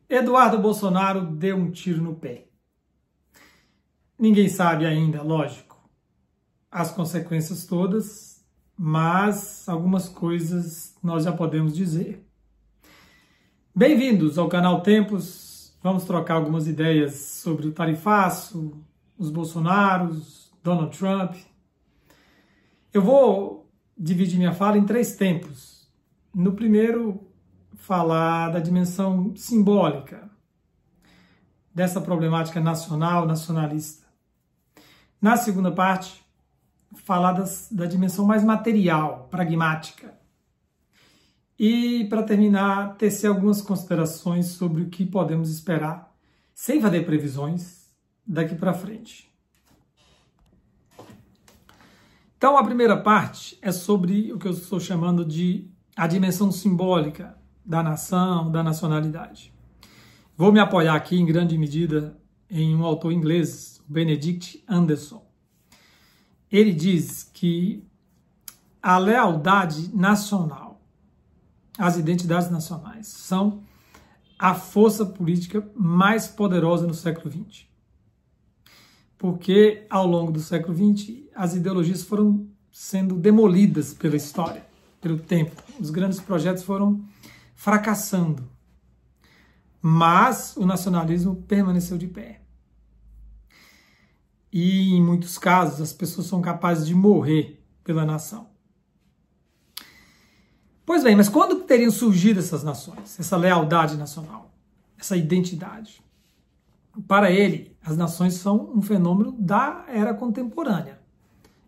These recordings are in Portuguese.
Eduardo Bolsonaro deu um tiro no pé. Ninguém sabe ainda, lógico, as consequências todas, mas algumas coisas nós já podemos dizer. Bem-vindos ao canal Tempos. Vamos trocar algumas ideias sobre o tarifaço, os Bolsonaros, Donald Trump. Eu vou dividir minha fala em 3 tempos. No primeiro, falar da dimensão simbólica dessa problemática nacional, nacionalista. Na segunda parte, falar da dimensão mais material, pragmática. E, para terminar, tecer algumas considerações sobre o que podemos esperar, sem fazer previsões, daqui para frente. Então, a primeira parte é sobre o que eu estou chamando de a dimensão simbólica da nação, da nacionalidade. Vou me apoiar aqui, em grande medida, em um autor inglês, Benedict Anderson. Ele diz que a lealdade nacional, as identidades nacionais, são a força política mais poderosa no século XX. Porque, ao longo do século XX, as ideologias foram sendo demolidas pela história, pelo tempo. Os grandes projetos foram fracassando. Mas o nacionalismo permaneceu de pé. E, em muitos casos, as pessoas são capazes de morrer pela nação. Pois bem, mas quando teriam surgido essas nações, essa lealdade nacional, essa identidade? Para ele, as nações são um fenômeno da era contemporânea.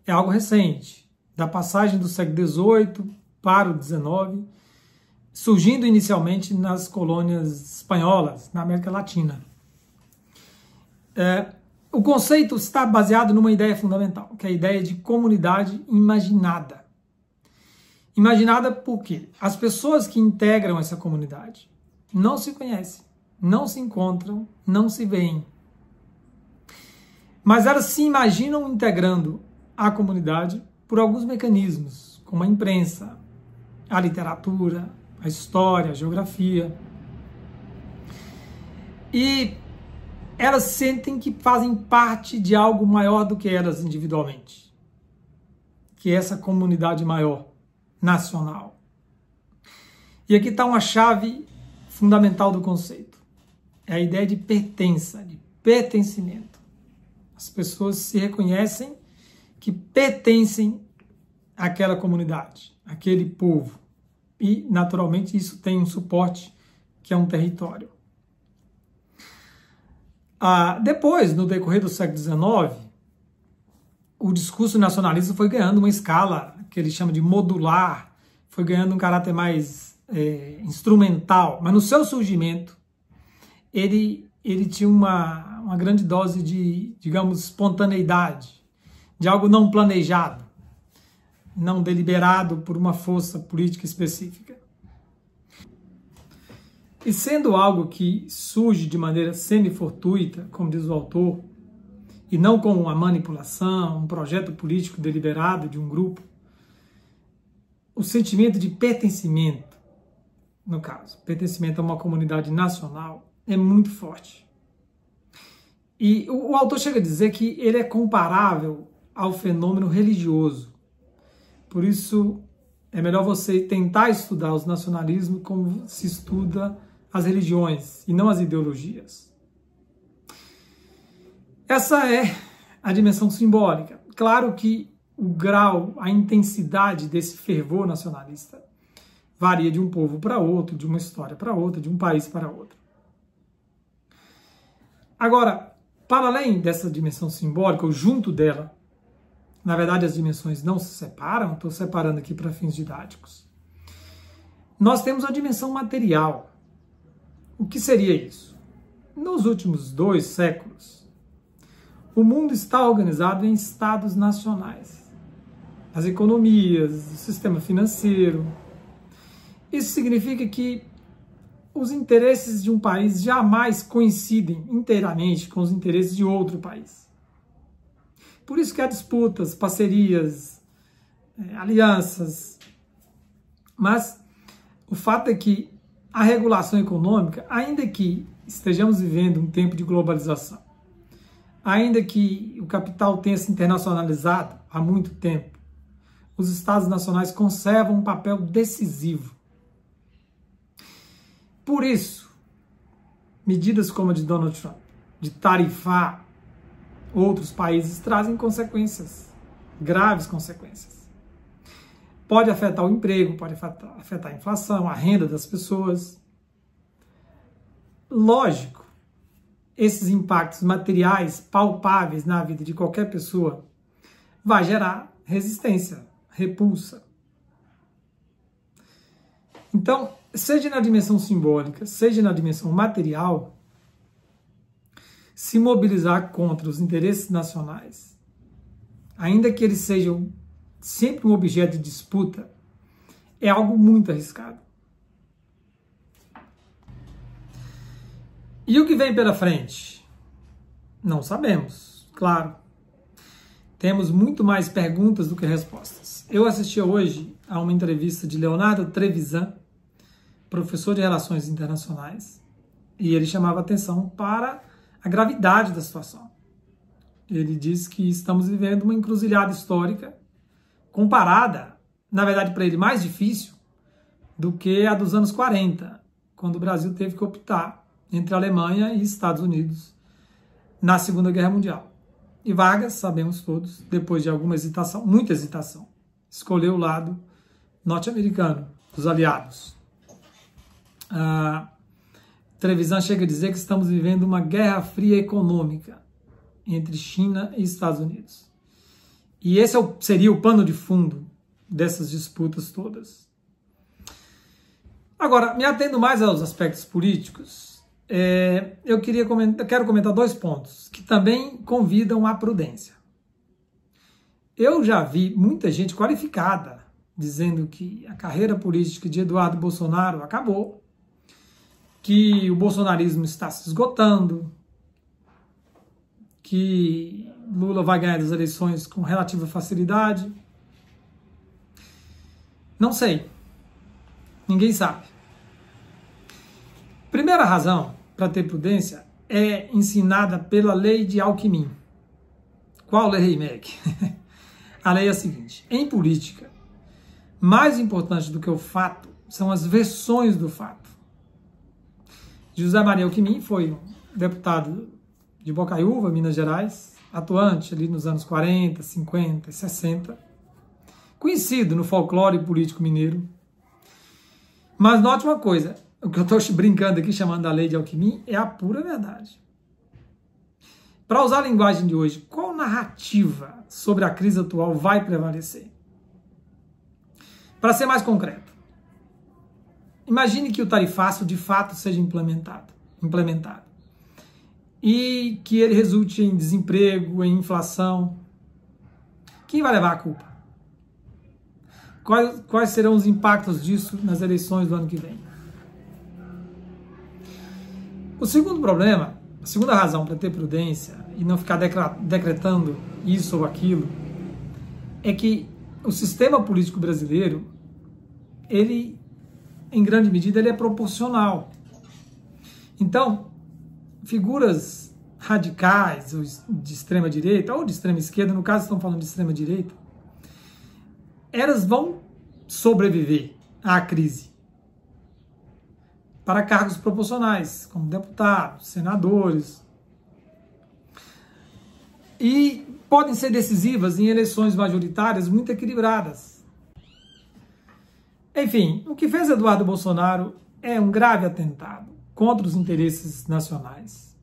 É algo recente, da passagem do século XVIII para o XIX, surgindo inicialmente nas colônias espanholas, na América Latina. O conceito está baseado numa ideia fundamental, que é a ideia de comunidade imaginada. Imaginada por quê? As pessoas que integram essa comunidade não se conhecem, não se encontram, não se veem. Mas elas se imaginam integrando a comunidade por alguns mecanismos, como a imprensa, a literatura, a história, a geografia. E elas sentem que fazem parte de algo maior do que elas individualmente, que é essa comunidade maior, nacional. E aqui está uma chave fundamental do conceito. É a ideia de pertença, de pertencimento. As pessoas se reconhecem que pertencem àquela comunidade, àquele povo. E, naturalmente, isso tem um suporte, que é um território. Depois, no decorrer do século XIX, o discurso nacionalista foi ganhando uma escala que ele chama de modular, foi ganhando um caráter mais instrumental, mas no seu surgimento, ele tinha uma grande dose de, digamos, espontaneidade, de algo não planejado, não deliberado por uma força política específica. E sendo algo que surge de maneira semi-fortuita, como diz o autor, e não como uma manipulação, um projeto político deliberado de um grupo, o sentimento de pertencimento, no caso, pertencimento a uma comunidade nacional, é muito forte. E o autor chega a dizer que ele é comparável ao fenômeno religioso. Por isso, é melhor você tentar estudar os nacionalismos como se estuda as religiões, e não as ideologias. Essa é a dimensão simbólica. Claro que o grau, a intensidade desse fervor nacionalista varia de um povo para outro, de uma história para outra, de um país para outro. Agora, para além dessa dimensão simbólica, ou junto dela, na verdade as dimensões não se separam, estou separando aqui para fins didáticos, nós temos a dimensão material. O que seria isso? Nos últimos 2 séculos, o mundo está organizado em estados nacionais. As economias, o sistema financeiro. Isso significa que os interesses de um país jamais coincidem inteiramente com os interesses de outro país. Por isso que há disputas, parcerias, alianças. Mas o fato é que a regulação econômica, ainda que estejamos vivendo um tempo de globalização, ainda que o capital tenha se internacionalizado há muito tempo, os Estados nacionais conservam um papel decisivo. Por isso, medidas como a de Donald Trump, de tarifar outros países, trazem consequências, graves consequências. Pode afetar o emprego, pode afetar a inflação, a renda das pessoas. Lógico, esses impactos materiais palpáveis na vida de qualquer pessoa vai gerar resistência, repulsa. Então, seja na dimensão simbólica, seja na dimensão material, se mobilizar contra os interesses nacionais, ainda que eles sejam sempre um objeto de disputa, é algo muito arriscado. E o que vem pela frente? Não sabemos, claro. Temos muito mais perguntas do que respostas. Eu assisti hoje a uma entrevista de Leonardo Trevisan, professor de Relações Internacionais, e ele chamava atenção para a gravidade da situação. Ele diz que estamos vivendo uma encruzilhada histórica comparada, na verdade para ele mais difícil, do que a dos anos 40, quando o Brasil teve que optar entre a Alemanha e Estados Unidos na Segunda Guerra Mundial. E Vargas, sabemos todos, depois de alguma hesitação, muita hesitação, escolheu o lado norte-americano, dos aliados. Trevisan chega a dizer que estamos vivendo uma guerra fria econômica entre China e Estados Unidos. E esse seria o pano de fundo dessas disputas todas. Agora, me atendo mais aos aspectos políticos, eu quero comentar 2 pontos que também convidam à prudência. Eu já vi muita gente qualificada dizendo que a carreira política de Eduardo Bolsonaro acabou, que o bolsonarismo está se esgotando, que Lula vai ganhar as eleições com relativa facilidade. Não sei. Ninguém sabe. Primeira razão para ter prudência é ensinada pela lei de Alckmin. Qual lei, Meg? A lei é a seguinte: em política, mais importante do que o fato são as versões do fato. José Maria Alckmin foi um deputado de Bocaiúva, Minas Gerais, atuante ali nos anos 40, 50 e 60, conhecido no folclore político mineiro. Mas note uma coisa, o que eu estou brincando aqui, chamando da lei de Alckmin, é a pura verdade. Para usar a linguagem de hoje, qual narrativa sobre a crise atual vai prevalecer? Para ser mais concreto, imagine que o tarifaço de fato seja implementado e que ele resulte em desemprego, em inflação. Quem vai levar a culpa? Quais serão os impactos disso nas eleições do ano que vem? O segundo problema, a segunda razão para ter prudência e não ficar decretando isso ou aquilo, é que o sistema político brasileiro, ele, em grande medida, ele é proporcional. Então, figuras radicais de extrema direita ou de extrema esquerda, no caso estão falando de extrema direita, elas vão sobreviver à crise para cargos proporcionais, como deputados, senadores, e podem ser decisivas em eleições majoritárias muito equilibradas. Enfim, o que fez Eduardo Bolsonaro é um grave atentado contra os interesses nacionais.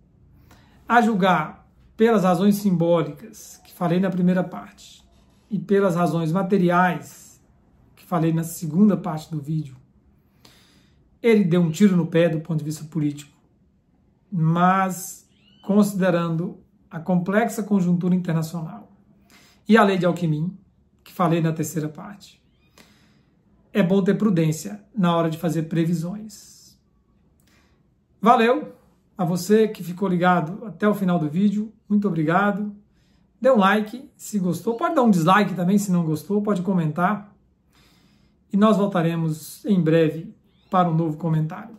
A julgar pelas razões simbólicas, que falei na primeira parte, e pelas razões materiais, que falei na segunda parte do vídeo, ele deu um tiro no pé do ponto de vista político, mas considerando a complexa conjuntura internacional e a lei de Alckmin, que falei na terceira parte, é bom ter prudência na hora de fazer previsões. Valeu a você que ficou ligado até o final do vídeo, muito obrigado. Dê um like se gostou, pode dar um dislike também se não gostou, pode comentar. E nós voltaremos em breve para um novo comentário.